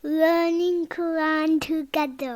learning Quran together.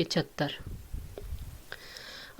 75।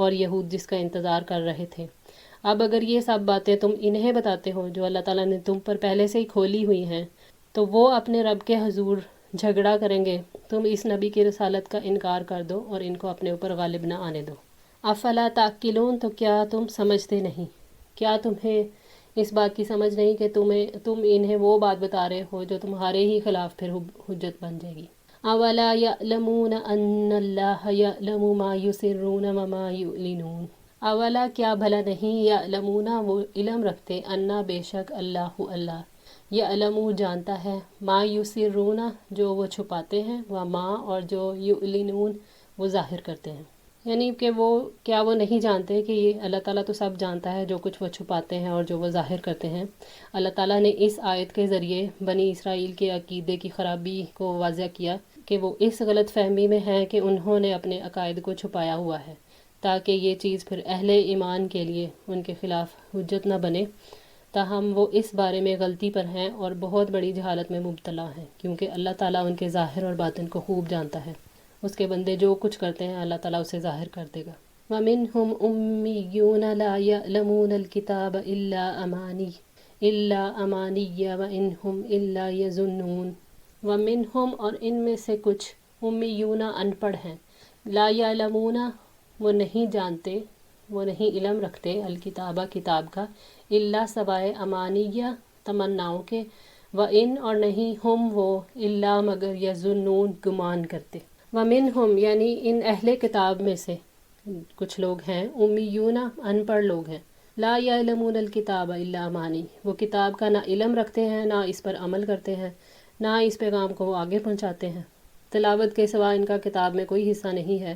اور یہود جس کا انتظار کر رہے تھے۔ اب اگر یہ سب باتیں تم انہیں بتاتے ہو جو اللہ تعالیٰ نے تم پر پہلے سے ہی کھولی ہوئی ہیں، تو وہ اپنے رب کے حضور جھگڑا کریں گے۔ تم اس نبی کی رسالت کا انکار کر دو اور ان کو اپنے اوپر غالب نہ آنے دو۔ افلا تعقلون، تو کیا تم سمجھتے نہیں؟ کیا تمہیں اس بات کی سمجھ نہیں کہ تم انہیں وہ بات بتا رہے ہو جو تمہارے ہی خلاف پھر حجت بن جائے گی۔ اولا یعلمون ان اللہ یعلم ما یسرون وما یعلنون، اولا کیا بھلا نہیں، یعلمون وہ علم رکھتے، انا بے شک اللہ یعلم جانتا ہے، ما یسرون جو وہ چھپاتے ہیں، وما اور جو یعلنون وہ ظاہر کرتے ہیں۔ یعنی کہ کیا وہ نہیں جانتے کہ یہ اللہ تعالیٰ تو سب جانتا ہے جو کچھ وہ چھپاتے ہیں اور جو وہ ظاہر کرتے ہیں۔ اللہ تعالیٰ نے اس آیت کے ذریعے بنی اسرائیل کے عقیدے کی خرابی کو واضح کیا کہ وہ اس غلط فہمی میں ہیں کہ انہوں نے اپنے عقائد کو چھپایا ہوا ہے، تاکہ یہ چیز پھر اہل ایمان کے لیے ان کے خلاف حجت نہ بنے۔ تاہم وہ اس بارے میں غلطی پر ہیں اور بہت بڑی جہالت میں مبتلا ہیں، کیونکہ اللہ تعالیٰ ان کے ظاہر اور باطن کو خوب جانتا ہے۔ اس کے بندے جو کچھ کرتے ہیں اللہ تعالیٰ اسے ظاہر کر دے گا۔ وَمِنْهُمْ أُمِّيُّونَ لَا يَعْلَمُونَ الْكِتَابَ إِلَّا أَمَانِيَّ وَإِنْهُمْ إِلَّا يَظُنُّونَ۔ وَمِنْهُمْ اور ان میں سے کچھ، امیون ان پڑھ ہیں، لا یعلمون وہ نہیں جانتے، وہ نہیں علم رکھتے، الکتابہ کتاب کا، الا سوائے امانیہ تمناؤں کے، وَإِن اور نہیں ہم وہ الا مگر یظنون گمان کرتے۔ وَمِنْهُمْ یعنی ان اہل کتاب میں سے کچھ لوگ ہیں، امیون ان پڑھ لوگ ہیں، لا یعلمون الکتاب الا امانی وہ کتاب کا نہ علم رکھتے ہیں، نہ اس پر عمل کرتے ہیں، نہ اس پیغام کو وہ آگے پہنچاتے ہیں۔ تلاوت کے سوا ان کا کتاب میں کوئی حصہ نہیں ہے،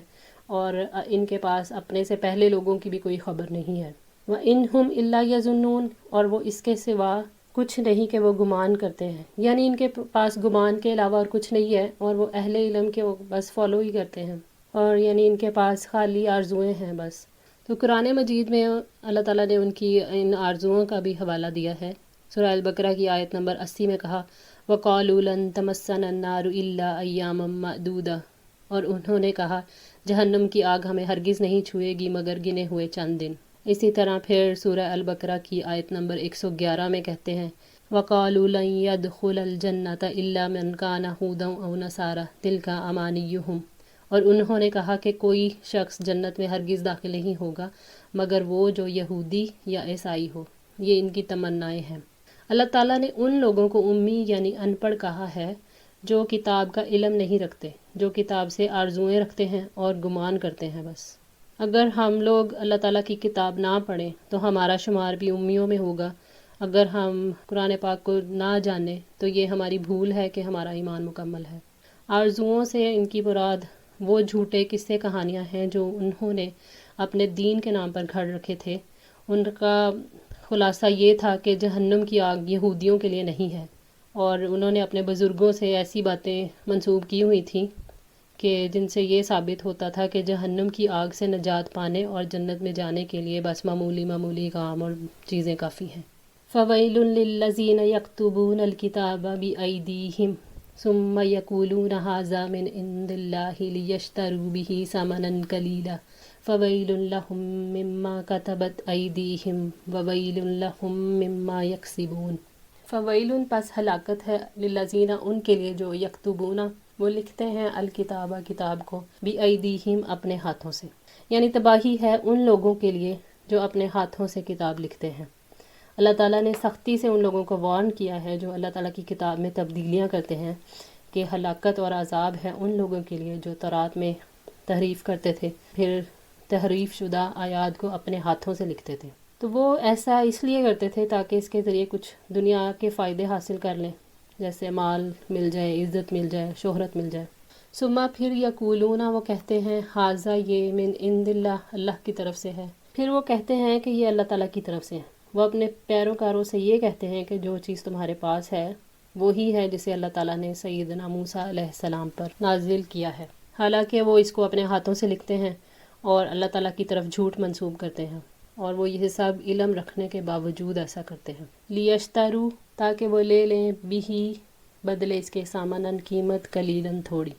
اور ان کے پاس اپنے سے پہلے لوگوں کی بھی کوئی خبر نہیں ہے۔ وَإِنْهُمْ إِلَّا يَظُنُّونَ اور وہ اس کے سوا کچھ نہیں کہ وہ گمان کرتے ہیں، یعنی ان کے پاس گمان کے علاوہ اور کچھ نہیں ہے، اور وہ اہل علم کے وہ بس فالو ہی کرتے ہیں، اور یعنی ان کے پاس خالی آرزویں ہیں بس۔ تو قرآن مجید میں اللہ تعالیٰ نے ان کی ان آرزوؤں کا بھی حوالہ دیا ہے۔ سورہ البقرہ کی آیت نمبر 80 میں کہا وَقَالُوا لَن تَمَسَّنَا النَّارُ إِلَّا أَيَّامًا مَّعْدُودَةً اور انہوں نے کہا جہنم کی آگ ہمیں ہرگز نہیں چھوئے گی مگر گنے ہوئے چند دن۔ اسی طرح پھر سورہ البقرہ کی آیت نمبر 111 میں کہتے ہیں وَقَالُوا لَن يَدْخُلَ الْجَنَّةَ إِلَّا مَنْ كَانَ هُودًا أَوْ نَصَارَىٰ تِلْكَ أَمَانِيُّهُمْ اور انہوں نے کہا کہ کوئی شخص جنت میں ہرگز داخل نہیں ہوگا مگر وہ جو یہودی یا عیسائی ہو، یہ ان کی تمنائیں ہیں۔ اللہ تعالیٰ نے ان لوگوں کو امی یعنی ان پڑھ کہا ہے جو کتاب کا علم نہیں رکھتے، جو کتاب سے آرزوئیں رکھتے ہیں اور گمان کرتے ہیں بس۔ اگر ہم لوگ اللہ تعالیٰ کی کتاب نہ پڑھیں تو ہمارا شمار بھی امیوں میں ہوگا۔ اگر ہم قرآن پاک کو نہ جانیں تو یہ ہماری بھول ہے کہ ہمارا ایمان مکمل ہے۔ آرزوؤں سے ان کی مراد وہ جھوٹے قصے کہانیاں ہیں جو انہوں نے اپنے دین کے نام پر گھڑ رکھے تھے۔ ان کا خلاصہ یہ تھا کہ جہنم کی آگ یہودیوں کے لیے نہیں ہے، اور انہوں نے اپنے بزرگوں سے ایسی باتیں منسوب کی ہوئی تھیں کہ جن سے یہ ثابت ہوتا تھا کہ جہنم کی آگ سے نجات پانے اور جنت میں جانے کے لیے بس معمولی کام اور چیزیں کافی ہیں۔ فَوَيْلٌ لِّلَّذِينَ يَكْتُبُونَ الْكِتَابَ بِأَيْدِيهِمْ ثُمَّ يَقُولُونَ هَٰذَا مِنْ عِندِ اللَّهِ لِيَشْتَرُوا بِهِ ثَمَنًا قَلِيلًا فَوَيْلٌ لَّهُم مِّمَّا كَتَبَتْ أَيْدِيهِمْ وَوَيْلٌ لَّهُم مِّمَّا يَكْسِبُونَ۔ فَوَيْلٌ پس ہلاکت ہے، لِلَّذِينَ ان کے لیے جو یکتبون وہ لکھتے ہیں الکتابہ کتاب کو، بِأَيْدِيهِمْ اپنے ہاتھوں سے، یعنی تباہی ہے ان لوگوں کے لیے جو اپنے ہاتھوں سے کتاب لکھتے ہیں۔ اللہ تعالیٰ نے سختی سے ان لوگوں کو وارن کیا ہے جو اللہ تعالیٰ کی کتاب میں تبدیلیاں کرتے ہیں کہ ہلاکت اور عذاب ہے ان لوگوں کے لیے جو تورات میں تحریف کرتے تھے، پھر تحریف شدہ آیات کو اپنے ہاتھوں سے لکھتے تھے۔ تو وہ ایسا اس لیے کرتے تھے تاکہ اس کے ذریعے کچھ دنیا کے فائدے حاصل کر لیں، جیسے مال مل جائے، عزت مل جائے، شہرت مل جائے۔ ثم پھر یقولون وہ کہتے ہیں ھذا یہ من عند اللہ اللہ کی طرف سے ہے، پھر وہ کہتے ہیں کہ یہ اللہ تعالیٰ کی طرف سے ہے۔ وہ اپنے پیروکاروں سے یہ کہتے ہیں کہ جو چیز تمہارے پاس ہے وہی ہے جسے اللہ تعالیٰ نے سیدنا موسیٰ علیہ السلام پر نازل کیا ہے، حالانکہ وہ اس کو اپنے ہاتھوں سے لکھتے ہیں اور اللہ تعالیٰ کی طرف جھوٹ منسوب کرتے ہیں، اور وہ یہ سب علم رکھنے کے باوجود ایسا کرتے ہیں۔ لیشترو تاکہ وہ لے لیں، بھی بدلے اس کے سامانن قیمت، قلیلاً تھوڑی،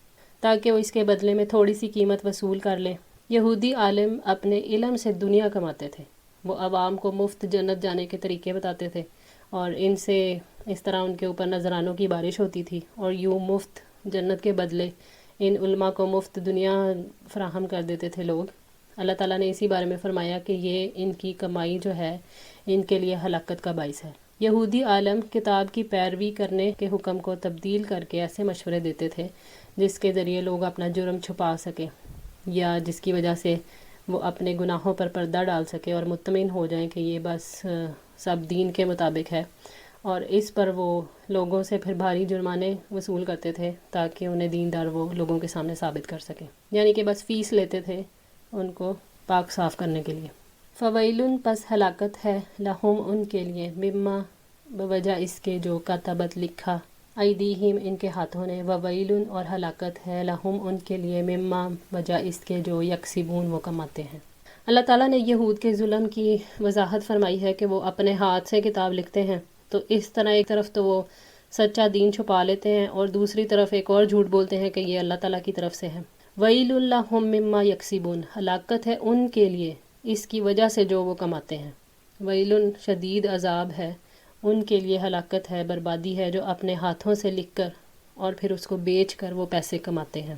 تاکہ وہ اس کے بدلے میں تھوڑی سی قیمت وصول کر لیں۔ یہودی عالم اپنے علم سے دنیا کماتے تھے، وہ عوام کو مفت جنت جانے کے طریقے بتاتے تھے اور ان سے اس طرح ان کے اوپر نذرانوں کی بارش ہوتی تھی، اور یوں مفت جنت کے بدلے ان علماء کو مفت دنیا فراہم کر دیتے تھے لوگ۔ اللہ تعالیٰ نے اسی بارے میں فرمایا کہ یہ ان کی کمائی جو ہے ان کے لیے ہلاکت کا باعث ہے۔ یہودی عالم کتاب کی پیروی کرنے کے حکم کو تبدیل کر کے ایسے مشورے دیتے تھے جس کے ذریعے لوگ اپنا جرم چھپا سکیں یا جس کی وجہ سے وہ اپنے گناہوں پر پردہ ڈال سکے اور مطمئن ہو جائیں کہ یہ بس سب دین کے مطابق ہے، اور اس پر وہ لوگوں سے پھر بھاری جرمانے وصول کرتے تھے تاکہ انہیں دیندار وہ لوگوں کے سامنے ثابت کر سکیں، یعنی کہ بس فیس لیتے تھے ان کو پاک صاف کرنے کے لیے۔ فویلن پس ہلاکت ہے لہم ان کے لیے مما بوجہ اس کے جو کتبت لکھا ایدیہم ان کے ہاتھوں نے، وویلن اور ہلاکت ہے لہم ان کے لیے مما وجہ اس کے جو یکسبون وہ کماتے ہیں۔ اللہ تعالیٰ نے یہود کے ظلم کی وضاحت فرمائی ہے کہ وہ اپنے ہاتھ سے کتاب لکھتے ہیں، تو اس طرح ایک طرف تو وہ سچا دین چھپا لیتے ہیں اور دوسری طرف ایک اور جھوٹ بولتے ہیں کہ یہ اللہ تعالیٰ کی طرف سے ہے۔ ویل لہم مما یکسبون، ہلاکت ہے ان کے لیے اس کی وجہ سے جو وہ کماتے ہیں۔ ویل شدید عذاب ہے ان کے لیے، ہلاکت ہے، بربادی ہے جو اپنے ہاتھوں سے لکھ کر اور پھر اس کو بیچ کر وہ پیسے کماتے ہیں۔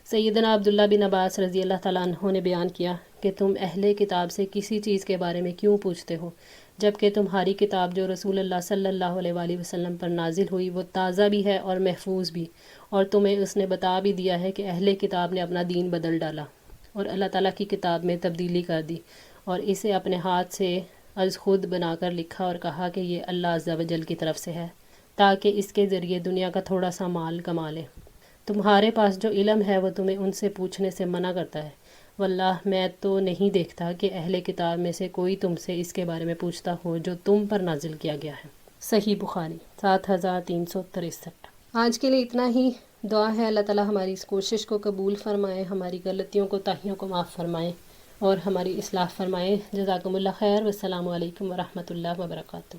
سیدنا عبداللہ بن عباس رضی اللہ تعالیٰ عنہ نے بیان کیا کہ تم اہل کتاب سے کسی چیز کے بارے میں کیوں پوچھتے ہو جبکہ تمہاری کتاب جو رسول اللہ صلی اللہ علیہ وآلہ وسلم پر نازل ہوئی وہ تازہ بھی ہے اور محفوظ بھی، اور تمہیں اس نے بتا بھی دیا ہے کہ اہل کتاب نے اپنا دین بدل ڈالا اور اللہ تعالیٰ کی کتاب میں تبدیلی کر دی اور اسے اپنے ہاتھ سے از خود بنا کر لکھا اور کہا کہ یہ اللہ عز و جل کی طرف سے ہے تاکہ اس کے ذریعے دنیا کا تھوڑا سا مال کما لے۔ تمہارے پاس جو علم ہے وہ تمہیں ان سے پوچھنے سے منع کرتا ہے، واللہ میں تو نہیں دیکھتا کہ اہل کتاب میں سے کوئی تم سے اس کے بارے میں پوچھتا ہو جو تم پر نازل کیا گیا ہے۔ صحیح بخاری 7363۔ آج کے لیے اتنا ہی۔ دعا ہے اللہ تعالیٰ ہماری اس کوشش کو قبول فرمائے، ہماری غلطیوں کو تاہیوں کو معاف فرمائے اور ہماری اصلاح فرمائے۔ جزاکم اللہ خیر، والسلام علیکم ورحمۃ اللہ وبرکاتہ۔